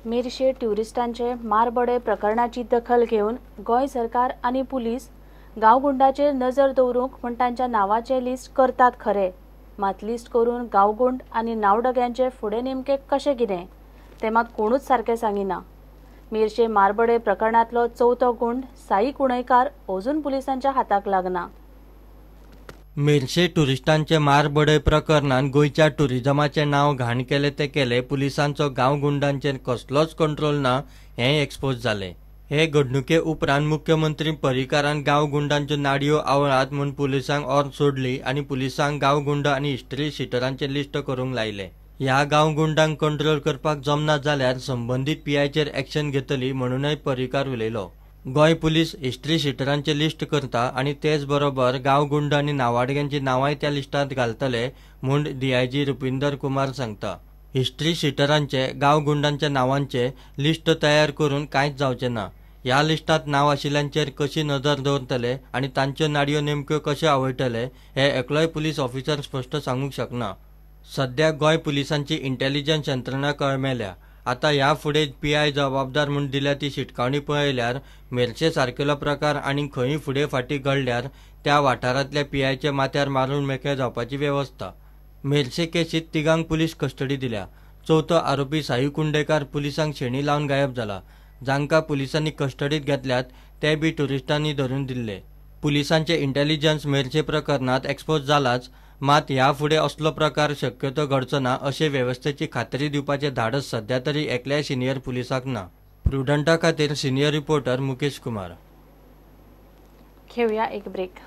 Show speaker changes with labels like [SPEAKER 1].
[SPEAKER 1] मेरशे ट्युरिस्टांचे मारबडे प्रकरणाची दखल घेऊन गोय सरकार आणि पुलीस गांवगुंडाचेर नजर दवरूंक म्हण तांच्या नावाचे लिस्ट करतात खरे, मात लिस्ट करून गांवगुंड आणि नावडग्यांचे फुडें नेमके कशें कितें तें मात कोणूच सारकें सांगिना। मेरशे मारबडे प्रकरणांतलो चवथो गुंड साई कुणयकार अजून पुलिसांच्या हाताक लागना।
[SPEAKER 2] मेरशे ट्युरिस्टांचे मारबडे प्रकरणात गोयच्या टुरिजमाचे नाव घाण केले ते केले, पुलिसांचो गांवगुंडांचेर कसलोच कंट्रोल ना हें एक्सपोज जालें। हे घडणुके उपरांत मुख्यमंत्री पर्रीकारान गांवगुंडांच्यो नाडयो आवळात म्हूण पुलिसांक ऑर्ड सोडली आणि पुलिसांक गांवगुंड आनी हिस्ट्री शिटरांचे लिस्ट करूंक लायले। ह्या गांवगुंडांक कंट्रोल करपाक जमना जाल्यार संबंधीत पीआयचेर एक्शन घेतली म्हणूनय पर्रीकार उलयलो। गोय पुलीस हिस्ट्री शिटरांचे लिस्ट करता आणि तेच बरोबर गांवगुंड आनी नावाडग्यांची नावांय त्या लिस्टांत घालतले म्हूण डीआयजी रुपिंदर कुमार सांगता। हिस्ट्री शिटरांचे गांवगुंडांच्या नावांचे लिस्ट तयार करून कांयच जावचें ना। ह्या लिस्टांत नांव आशिल्ल्यांचेर कशी नजर दवरतले आणि तांच्यो नाडयो नेमक्यो कशे आवयतले हे एकलोय पुलीस ऑफिसर स्पश्ट सांगूंक शकना। सध्या गोय पुलिसांची इंटेलिजन्स यंत्रणा कळमेल्या। आता ह्या फुडें पीआय जबाबदार म्हूण दिल्या ती शिटकावणी पळयल्यार मेरशे सारकेलो प्रकार आनी खंयी फुडें फाटीं घडल्यार त्या वाठारांतल्या पीआयचे माथ्यार मारून मेकळे जावपाची वेवस्था। मेरशे केसीत तिगांक पुलीस कस्टडी दिल्या। चवथो आरोपी साई कुंडेकार पुलिसांक शेणी लावन गायब जाला। जांकां पुलिसांनी कस्टडीत घेतल्यात ते बी ट्युरिस्टांनी धरून दिल्ले। पुलिसांचे इंटेलिजन्स मेरशे प्रकरणात एक्सपोज जालाच, मात ह्या फुडें असलो प्रकार शक्यतो घडचो ना अशे वेवस्थेची खात्री दिवपाचे धाडस सध्या तरी एकल्याय सिनियर पुलिसाक ना। प्रुडंटा खातीर सिनियर रिपोर्टर मुकेश कुमार।
[SPEAKER 1] घेऊया एक ब्रेक।